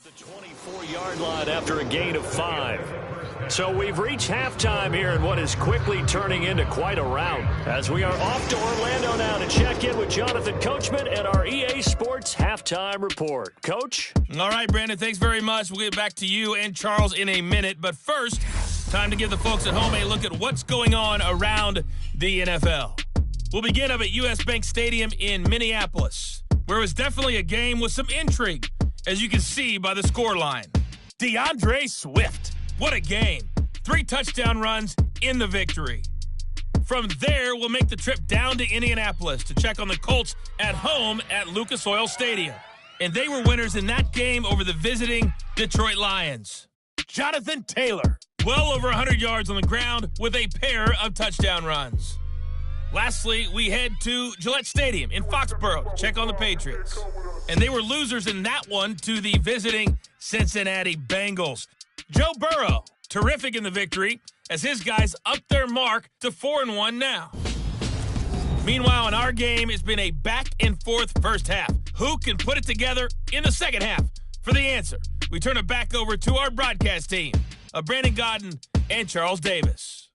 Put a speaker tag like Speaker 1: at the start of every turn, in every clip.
Speaker 1: At the 24-yard line after a gain of 5. So we've reached halftime here in what is quickly turning into quite a rout. As we are off to Orlando now to check in with Jonathan Coachman and our EA Sports Halftime Report. Coach?
Speaker 2: All right, Brandon, thanks very much. We'll get back to you and Charles in a minute. But first, time to give the folks at home a look at what's going on around the NFL. We'll begin up at US Bank Stadium in Minneapolis, where it was definitely a game with some intrigue, as you can see by the scoreline. DeAndre Swift, what a game. 3 touchdown runs in the victory. From there, we'll make the trip down to Indianapolis to check on the Colts at home at Lucas Oil Stadium. And they were winners in that game over the visiting Detroit Lions. Jonathan Taylor, well over 100 yards on the ground with a pair of touchdown runs. Lastly, we head to Gillette Stadium in Foxborough to check on the Patriots. And they were losers in that one to the visiting Cincinnati Bengals. Joe Burrow, terrific in the victory, as his guys upped their mark to 4-1 now. Meanwhile, in our game, it's been a back-and-forth first half. Who can put it together in the second half? For the answer, we turn it back over to our broadcast team of Brandon Godden and Charles Davis.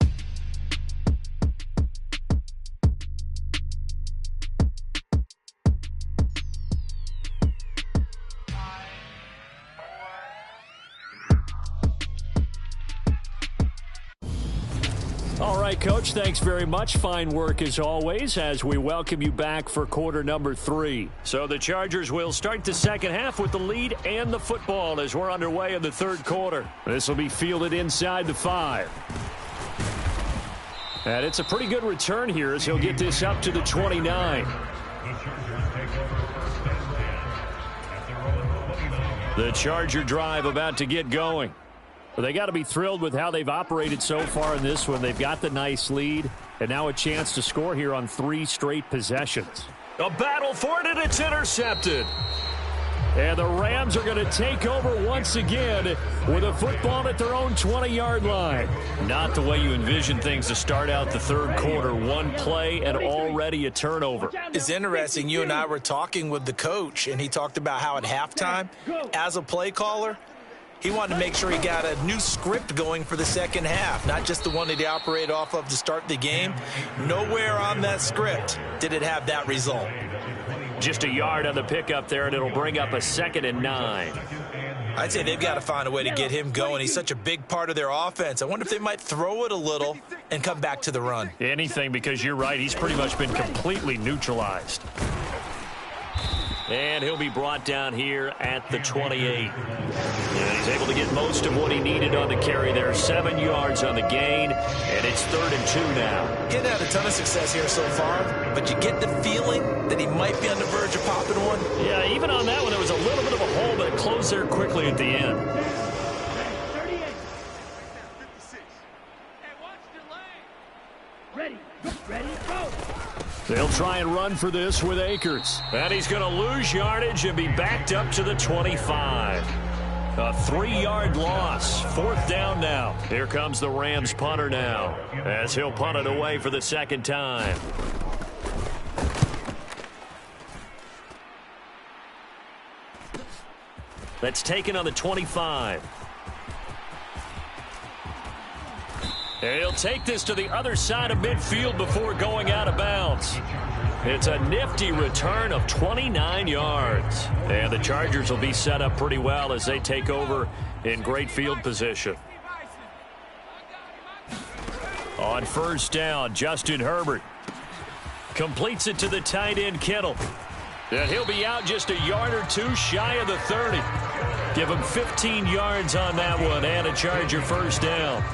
Speaker 1: All right, Coach, thanks very much. Fine work as always as we welcome you back for quarter number 3. So the Chargers will start the second half with the lead and the football as we're underway in the third quarter. This will be fielded inside the 5. And it's a pretty good return here as he'll get this up to the 29. The Charger drive about to get going. Well, they got to be thrilled with how they've operated so far in this one. They've got the nice lead, and now a chance to score here on 3 straight possessions. A battle for it, and it's intercepted. And the Rams are going to take over once again with a football at their own 20-yard line. Not the way you envision things to start out the third quarter. One play and already a turnover.
Speaker 3: It's interesting. You and I were talking with the coach, and he talked about how at halftime, as a play caller, he wanted to make sure he got a new script going for the second half, not just the one that he operated off of to start the game. Nowhere on that script did it have that result.
Speaker 1: Just a yard on the pickup there, and it'll bring up a 2nd and 9.
Speaker 3: I'd say they've got to find a way to get him going. He's such a big part of their offense. I wonder if they might throw it a little and come back to the run.
Speaker 1: Anything, because you're right. He's pretty much been completely neutralized. And he'll be brought down here at the 28. And he's able to get most of what he needed on the carry there. 7 yards on the gain, and it's 3rd and 2 now.
Speaker 3: Getting had a ton of success here so far, but you get the feeling that he might be on the verge of popping one.
Speaker 1: Yeah, even on that one, there was a little bit of a hole, but it closed there quickly at the end.
Speaker 4: Ready, go!
Speaker 1: They'll try and run for this with Akers. And he's going to lose yardage and be backed up to the 25. A 3-yard loss. 4th down now. Here comes the Rams punter now, as he'll punt it away for the second time. That's taken on the 25. And he'll take this to the other side of midfield before going out of bounds. It's a nifty return of 29 yards. And the Chargers will be set up pretty well as they take over in great field position. On first down, Justin Herbert completes it to the tight end, Kittle. And he'll be out just a yard or 2 shy of the 30. Give him 15 yards on that one and a Charger first down.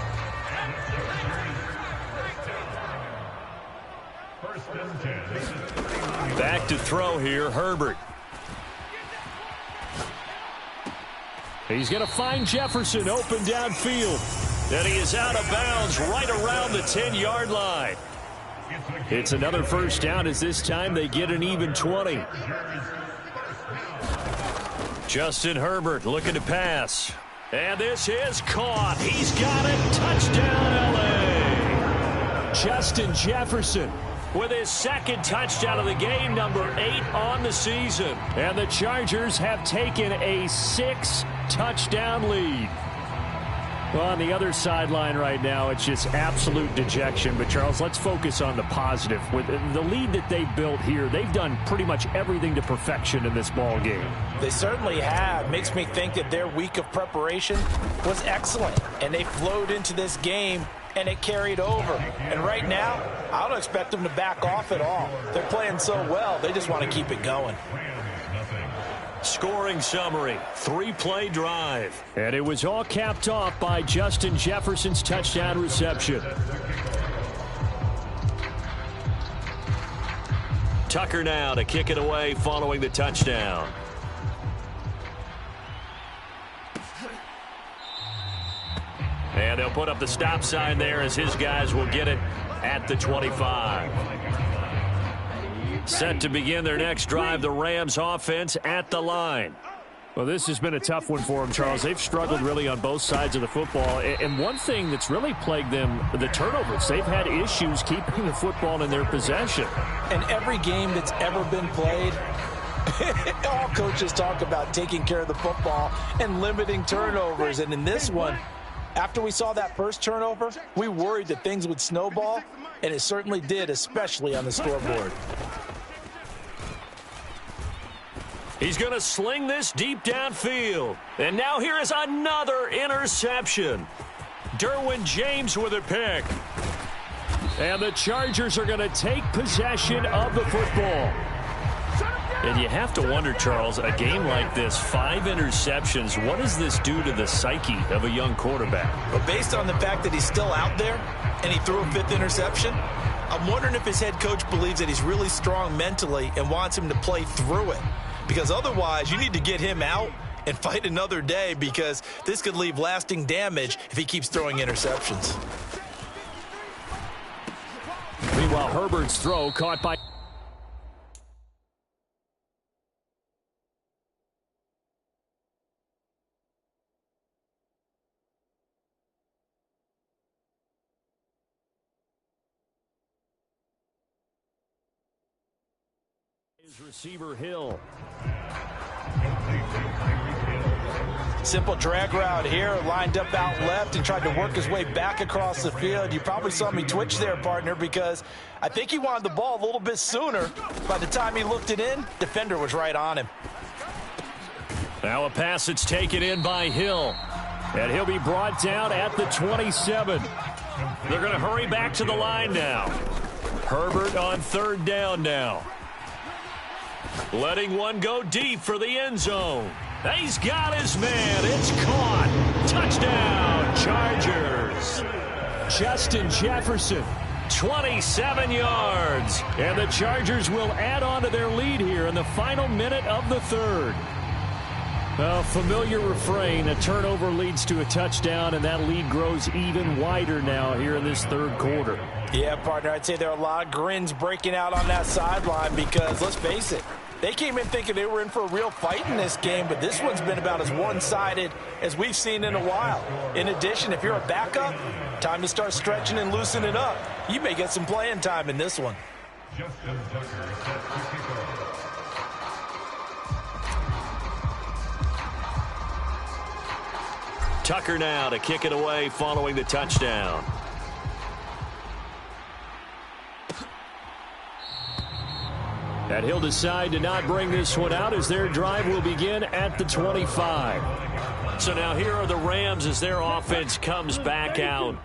Speaker 1: Back to throw here, Herbert. He's going to find Jefferson open downfield. And he is out of bounds right around the 10-yard line. It's another first down as this time they get an even 20. Justin Herbert looking to pass. And this is caught. He's got it. Touchdown, L.A. Justin Jefferson with his second touchdown of the game, number 8 on the season. And the Chargers have taken a 6-touchdown lead. Well, on the other sideline right now, it's just absolute dejection. But, Charles, let's focus on the positive. With the lead that they've built here, they've done pretty much everything to perfection in this ball game.
Speaker 3: They certainly have. Makes me think that their week of preparation was excellent. And they flowed into this game, and it carried over. And right now, I don't expect them to back off at all. They're playing so well, they just want to keep it going.
Speaker 1: Scoring summary, 3-play drive. And it was all capped off by Justin Jefferson's touchdown reception. Tucker now to kick it away following the touchdown. And they'll put up the stop sign there as his guys will get it at the 25. Set to begin their next drive, the Rams offense at the line. Well, this has been a tough one for them, Charles. They've struggled really on both sides of the football. And one thing that's really plagued them, the turnovers. They've had issues keeping the football in their possession.
Speaker 3: And every game that's ever been played, all coaches talk about taking care of the football and limiting turnovers. And in this one, after we saw that first turnover, we worried that things would snowball, and it certainly did, especially on the scoreboard.
Speaker 1: He's going to sling this deep downfield. And now here is another interception. Derwin James with a pick. And the Chargers are going to take possession of the football. And you have to wonder, Charles, a game like this, 5 interceptions, what does this do to the psyche of a young quarterback?
Speaker 3: But based on the fact that he's still out there and he threw a 5th interception, I'm wondering if his head coach believes that he's really strong mentally and wants him to play through it. Because otherwise, you need to get him out and fight another day, because this could leave lasting damage if he keeps throwing interceptions.
Speaker 1: Meanwhile, Herbert's throw caught by... His receiver Hill.
Speaker 3: Simple drag route here, lined up out left and tried to work his way back across the field. You probably saw me twitch there, partner, because I think he wanted the ball a little bit sooner. By the time he looked it in, defender was right on him.
Speaker 1: Now a pass that's taken in by Hill. And he'll be brought down at the 27. They're going to hurry back to the line now. Herbert on 3rd down now. Letting one go deep for the end zone. He's got his man. It's caught. Touchdown, Chargers. Justin Jefferson, 27 yards. And the Chargers will add on to their lead here in the final minute of the 3rd. A familiar refrain, a turnover leads to a touchdown, and that lead grows even wider now here in this 3rd quarter.
Speaker 3: Yeah, partner, I'd say there are a lot of grins breaking out on that sideline because, let's face it, they came in thinking they were in for a real fight in this game, but this one's been about as one-sided as we've seen in a while. In addition, if you're a backup, time to start stretching and loosening up. You may get some playing time in this one.
Speaker 4: Justin Tucker set to kick off.
Speaker 1: Tucker now to kick it away following the touchdown. And he'll decide to not bring this one out as their drive will begin at the 25. So now here are the Rams as their offense comes back out.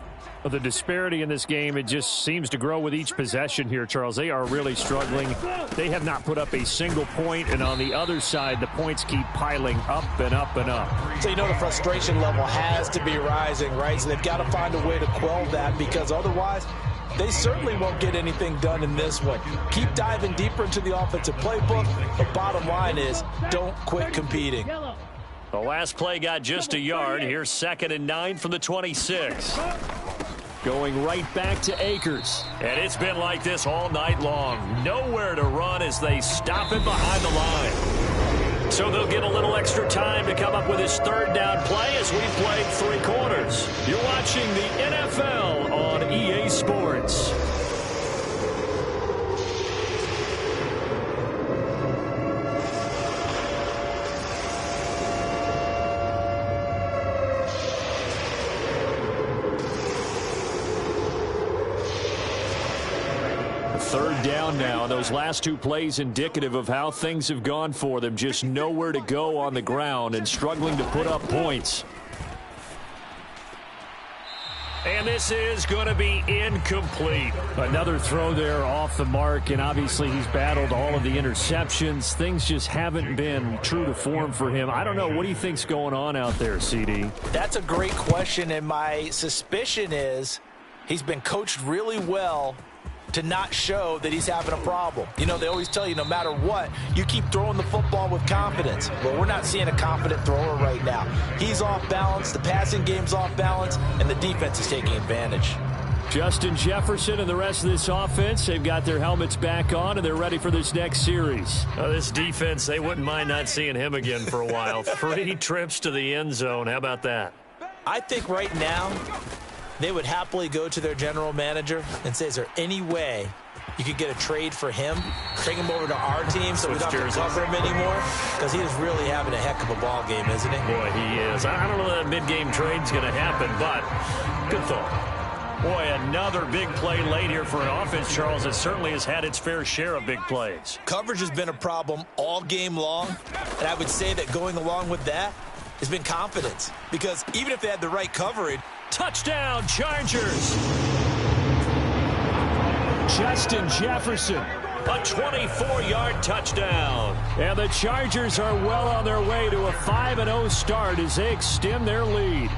Speaker 1: Well, the disparity in this game, it just seems to grow with each possession here, Charles. They are really struggling. They have not put up a single point, and on the other side, the points keep piling up and up and up.
Speaker 3: So you know the frustration level has to be rising, right? So they've got to find a way to quell that, because otherwise they certainly won't get anything done in this one. Keep diving deeper into the offensive playbook. The bottom line is don't quit competing.
Speaker 1: The last play got just a yard. Here's 2nd and 9 from the 26. Going right back to Akers. And it's been like this all night long. Nowhere to run as they stop him behind the line. So they'll get a little extra time to come up with his 3rd down play as we've played 3 quarters. You're watching the NFL on EA Sports. Third down now. Those last two plays indicative of how things have gone for them. Just nowhere to go on the ground and struggling to put up points. And this is going to be incomplete. Another throw there off the mark, and obviously he's battled all of the interceptions. Things just haven't been true to form for him. I don't know. What do you think's going on out there, CD?
Speaker 3: That's a great question, and my suspicion is he's been coached really well to not show that he's having a problem. You know, they always tell you no matter what, you keep throwing the football with confidence. Well, we're not seeing a confident thrower right now. He's off balance, the passing game's off balance, and the defense is taking advantage.
Speaker 1: Justin Jefferson and the rest of this offense, they've got their helmets back on, and they're ready for this next series.
Speaker 5: This defense, they wouldn't mind not seeing him again for a while. 3 trips to the end zone. How about that?
Speaker 3: I think right now they would happily go to their general manager and say, is there any way you could get a trade for him, bring him over to our team so we don't have to cover him anymore? Because he is really having a heck of a ball game, isn't he?
Speaker 5: Boy, he is. I don't know that mid-game trade's going to happen, but good thought.
Speaker 1: Boy, another big play late here for an offense, Charles, that certainly has had its fair share of big plays.
Speaker 3: Coverage has been a problem all game long, and I would say that going along with that has been confidence. Because even if they had the right coverage,
Speaker 1: touchdown, Chargers! Justin Jefferson, a 24-yard touchdown. And the Chargers are well on their way to a 5-0 start as they extend their lead.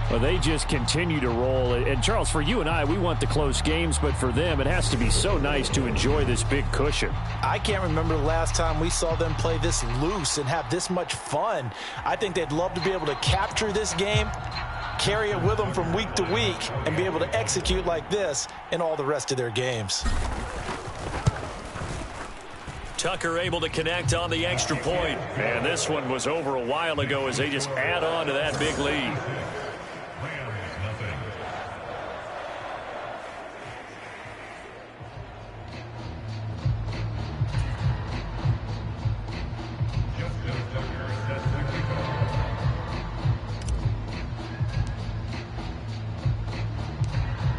Speaker 1: Well, they just continue to roll. And, Charles, for you and I, we want the close games, but for them, it has to be so nice to enjoy this big cushion.
Speaker 3: I can't remember the last time we saw them play this loose and have this much fun. I think they'd love to be able to capture this game, carry it with them from week to week, and be able to execute like this in all the rest of their games.
Speaker 1: Tucker able to connect on the extra point. And this one was over a while ago as they just add on to that big lead.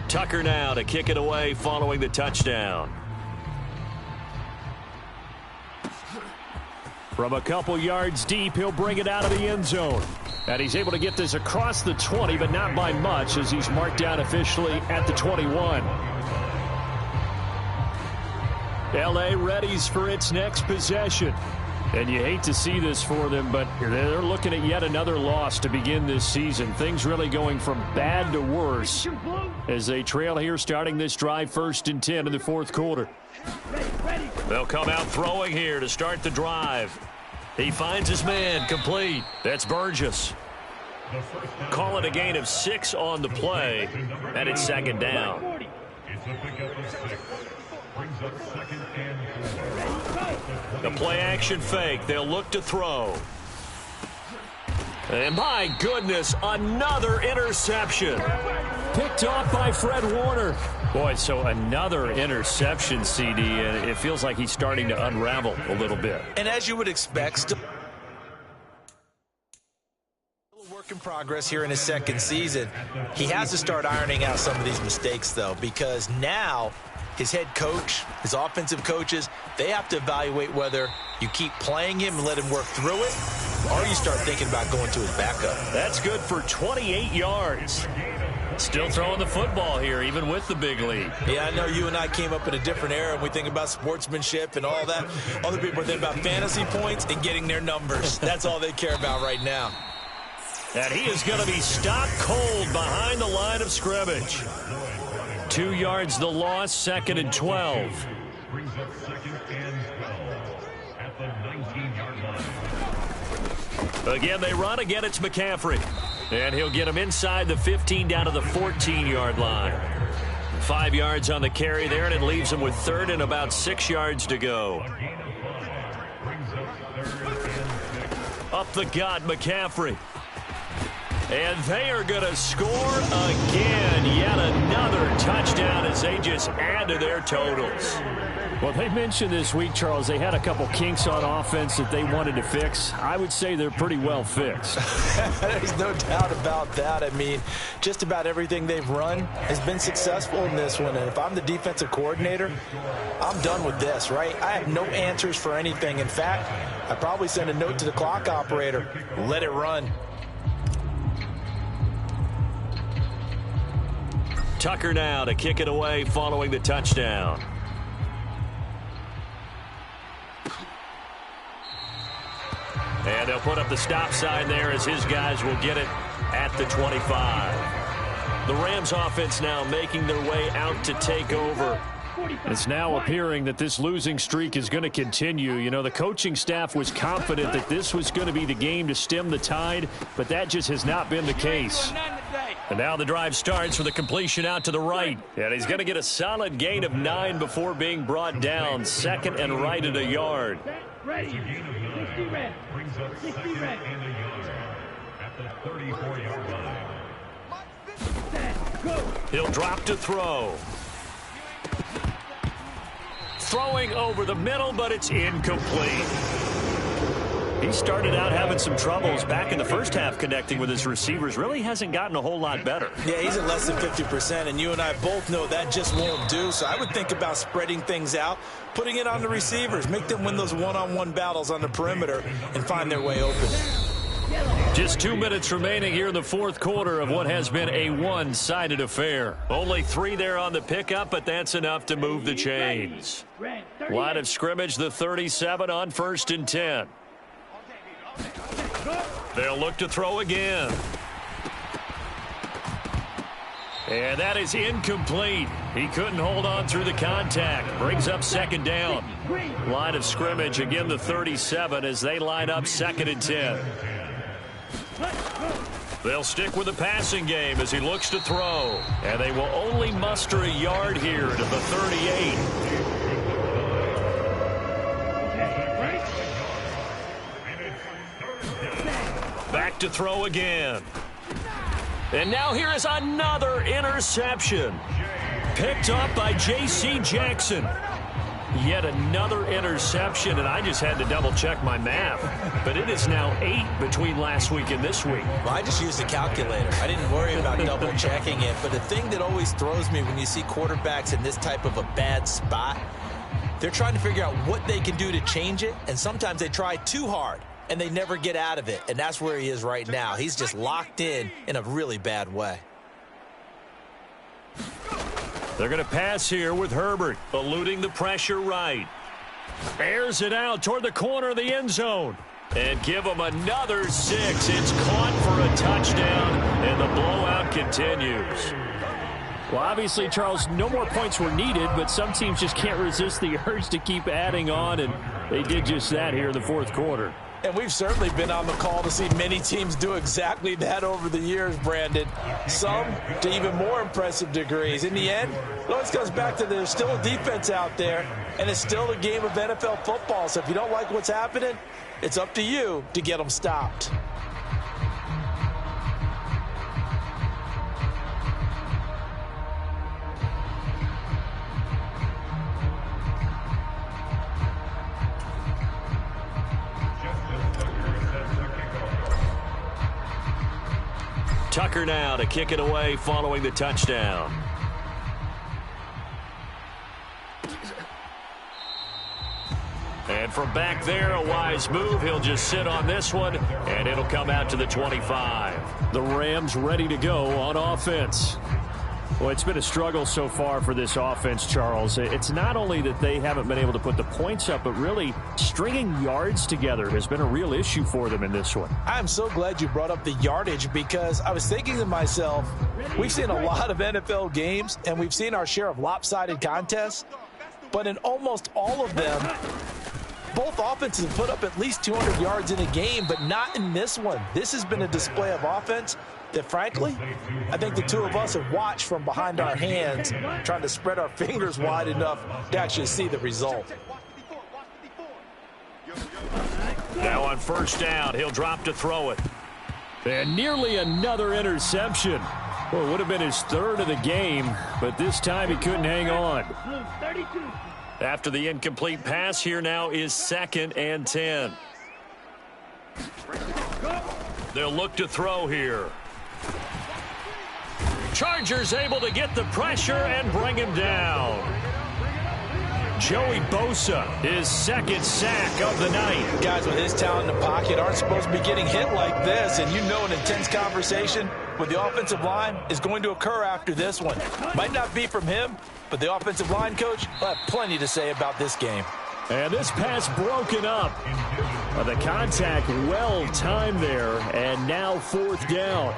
Speaker 1: Tucker now to kick it away following the touchdown. From a couple yards deep, he'll bring it out of the end zone. And he's able to get this across the 20, but not by much as he's marked down officially at the 21. L.A. readies for its next possession. And you hate to see this for them, but they're looking at yet another loss to begin this season. Things really going from bad to worse as they trail here starting this drive 1st and 10 in the fourth quarter. They'll come out throwing here to start the drive. He finds his man complete. That's Burgess. Call it a gain of 6 on the play, and it's 2nd down.
Speaker 4: It's a pickup of 6. Brings up 2nd and 4.
Speaker 1: The play action fake. They'll look to throw. And my goodness, another interception. Picked off by Fred Warner. Boy, so another interception, CD, and it feels like he's starting to unravel a little bit.
Speaker 3: And as you would expect, still a work in progress here in his 2nd season. He has to start ironing out some of these mistakes, though, because now his head coach, his offensive coaches, they have to evaluate whether you keep playing him and let him work through it, or you start thinking about going to his backup.
Speaker 1: That's good for 28 yards. Still throwing the football here, even with the big lead.
Speaker 3: Yeah, I know you and I came up in a different era, and we think about sportsmanship and all that. Other people are thinking about fantasy points and getting their numbers. That's all they care about right now.
Speaker 1: And he is going to be stopped cold behind the line of scrimmage. 2 yards the loss, 2nd and 12.
Speaker 4: Brings up 2nd and 12 at the 19-yard line.
Speaker 1: Again, they run. Again, it's McCaffrey. And he'll get him inside the 15 down to the 14-yard line. 5 yards on the carry there, and it leaves him with 3rd and about 6 yards to go. Up the gut, McCaffrey. And they are going to score again. Yet another touchdown as they just add to their totals. Well, they mentioned this week, Charles, they had a couple kinks on offense that they wanted to fix. I would say they're pretty well fixed.
Speaker 3: There's no doubt about that. I mean, just about everything they've run has been successful in this one. And if I'm the defensive coordinator, I'm done with this, right? I have no answers for anything. In fact, I'd probably send a note to the clock operator. Let it run.
Speaker 5: Tucker now to kick it away following the touchdown. And they'll put up the stop sign there as his guys will get it at the 25. The Rams offense now making their way out to take over.
Speaker 1: It's now appearing that this losing streak is going to continue. You know, the coaching staff was confident that this was going to be the game to stem the tide, but that just has not been the case.
Speaker 5: And now the drive starts with a completion out to the right. And he's going to get a solid gain of 9 before being brought down. Second and right at a yard.
Speaker 4: Brings up second and a yard at the 34-yard line.
Speaker 5: He'll drop to throw. Throwing over the middle, but it's incomplete. He started out having some troubles back in the first half connecting with his receivers. Really hasn't gotten a whole lot better.
Speaker 3: Yeah, he's at less than 50%, and you and I both know that just won't do. So I would think about spreading things out, putting it on the receivers, make them win those one-on-one battles on the perimeter and find their way open.
Speaker 1: Just 2 minutes remaining here in the fourth quarter of what has been a one-sided affair.
Speaker 5: Only 3 there on the pickup, but that's enough to move the chains. Line of scrimmage, the 37 on 1st and 10. They'll look to throw again. And that is incomplete. He couldn't hold on through the contact. Brings up second down. Line of scrimmage, again the 37 as they line up 2nd and 10. They'll stick with the passing game as he looks to throw. And they will only muster a yard here to the 38. Back to throw again. And now here is another interception. Picked up by J.C. Jackson. Yet another interception, and I just had to double-check my math. But it is now 8 between last week and this week.
Speaker 3: Well, I just used a calculator. I didn't worry about double-checking it. But the thing that always throws me when you see quarterbacks in this type of a bad spot, they're trying to figure out what they can do to change it, and sometimes they try too hard, and they never get out of it. And that's where he is right now. He's just locked in a really bad way.
Speaker 5: They're going to pass here with Herbert, eluding the pressure right. Airs it out toward the corner of the end zone. And give him another 6. It's caught for a touchdown, and the blowout continues.
Speaker 1: Well, obviously, Charles, no more points were needed, but some teams just can't resist the urge to keep adding on, and they did just that here in the fourth quarter.
Speaker 3: And we've certainly been on the call to see many teams do exactly that over the years, Brandon. Some to even more impressive degrees. In the end, it always comes back to there's still a defense out there, and it's still a game of NFL football. So if you don't like what's happening, it's up to you to get them stopped.
Speaker 5: Tucker now to kick it away following the touchdown. And from back there, a wise move. He'll just sit on this one, and it'll come out to the 25.
Speaker 1: The Rams ready to go on offense. Well, it's been a struggle so far for this offense, Charles. It's not only that they haven't been able to put the points up, but really stringing yards together has been a real issue for them in this one.
Speaker 3: I'm so glad you brought up the yardage because I was thinking to myself, we've seen a lot of NFL games, and we've seen our share of lopsided contests, but in almost all of them, both offenses have put up at least 200 yards in a game, but not in this one. This has been a display of offense that, frankly, I think the two of us have watched from behind our hands, trying to spread our fingers wide enough to actually see the result.
Speaker 5: Now on first down, he'll drop to throw it.
Speaker 1: And nearly another interception. Well, it would have been his third of the game, but this time he couldn't hang on.
Speaker 5: After the incomplete pass, here now is 2nd and 10. They'll look to throw here. Chargers able to get the pressure and bring him down. Joey Bosa, his 2nd sack of the night.
Speaker 3: Guys with his talent in the pocket aren't supposed to be getting hit like this, and you know an intense conversation with the offensive line is going to occur after this one. Might not be from him, but the offensive line coach will have plenty to say about this game.
Speaker 1: And this pass broken up. The contact well timed there, and now 4th down.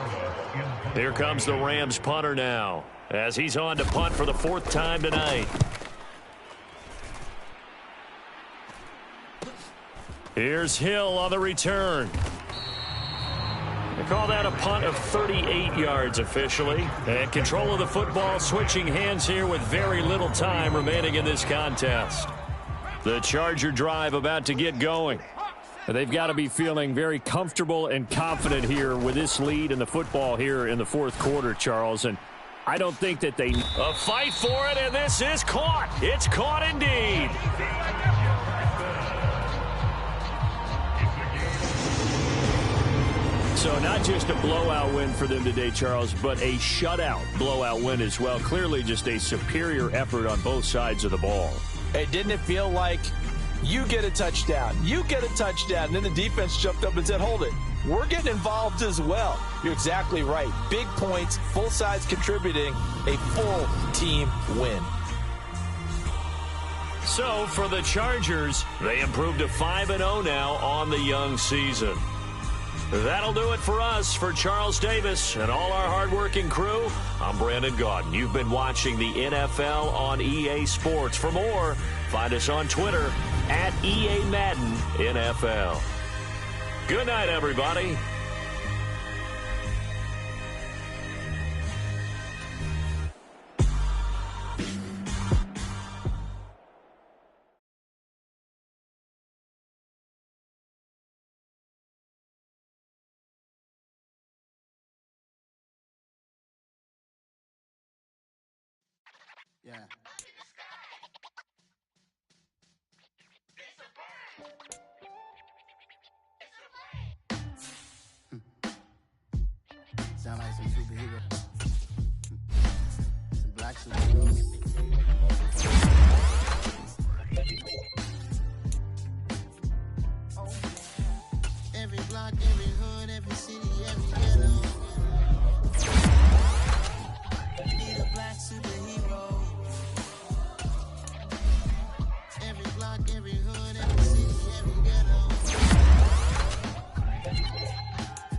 Speaker 5: Here comes the Rams punter now, as he's on to punt for the 4th time tonight. Here's Hill on the return. They call that a punt of 38 yards officially. And control of the football switching hands here with very little time remaining in this contest. The Charger drive about to get going.
Speaker 1: They've got to be feeling very comfortable and confident here with this lead in the football here in the 4th quarter, Charles. And I don't think that they...
Speaker 5: A fight for it, and this is caught. It's caught indeed.
Speaker 1: So not just a blowout win for them today, Charles, but a shutout blowout win as well. Clearly just a superior effort on both sides of the ball.
Speaker 3: Hey, didn't it feel like you get a touchdown, you get a touchdown, and then the defense jumped up and said, hold it, we're getting involved as well. You're exactly right. Big points, full sides contributing, a full team win.
Speaker 5: So for the Chargers, they improved to 5-0 now on the young season. That'll do it for us. For Charles Davis and all our hardworking crew, I'm Brandon Gaudin. You've been watching the NFL on EA Sports. For more, find us on Twitter at EA Madden NFL. Good night, everybody.
Speaker 6: Yeah. Sound like some superhero. Some black superheroes. Every block, every hood, every city, every ghetto. Need a black superhero. Every block, every hood, every city, every ghetto.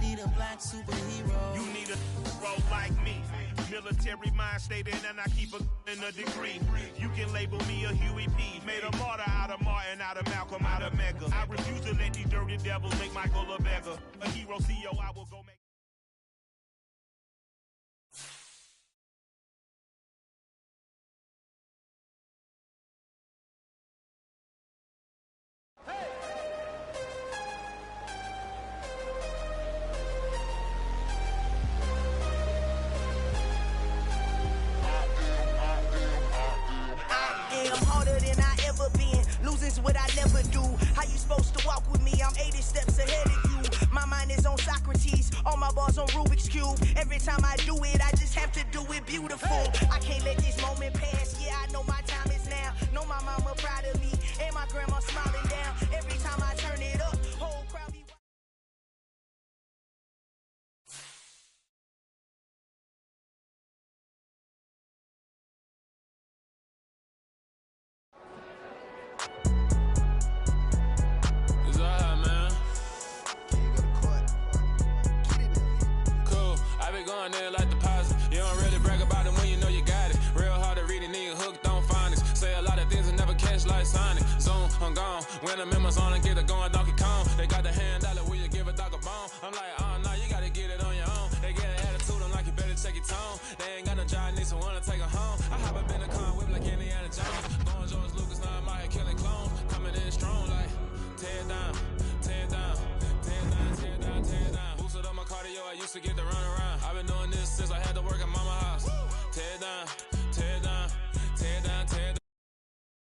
Speaker 6: Need a black superhero.
Speaker 7: You need a hero like me. Military mind stated, and I keep a degree. You can label me a Huey P. Made a martyr out of Martin, out of Malcolm, out of Mega. I refuse to let these dirty devils make Michael a beggar. A hero CEO, I will go make.
Speaker 8: What I never do. How you supposed to walk with me? I'm 80 steps ahead of you. My mind is on Socrates, all my bars on Rubik's Cube. Every time I do it, I just have to do it beautiful. I can't let this moment pass. Yeah, I know my time is now. Know my mama proud of me, and my grandma smiling down. Every time I turn it up, whole crowd be...
Speaker 9: Going there like deposit. You don't really brag about it when you know you got it. Real hard to read a nigga hooked on phonics. Say a lot of things and never catch like Sonic. Zoom, I'm gone. When the members on and get it going Donkey Kong. They got the hand dollar, will you give a dog a bone? I'm like, oh no, you gotta get it on your own. They get an attitude, I'm like, you better check your tone. They ain't got no job, need someone to take her home. I hop up in the car, whip like Indiana Jones. Going George Lucas, now I'm out here killing clones.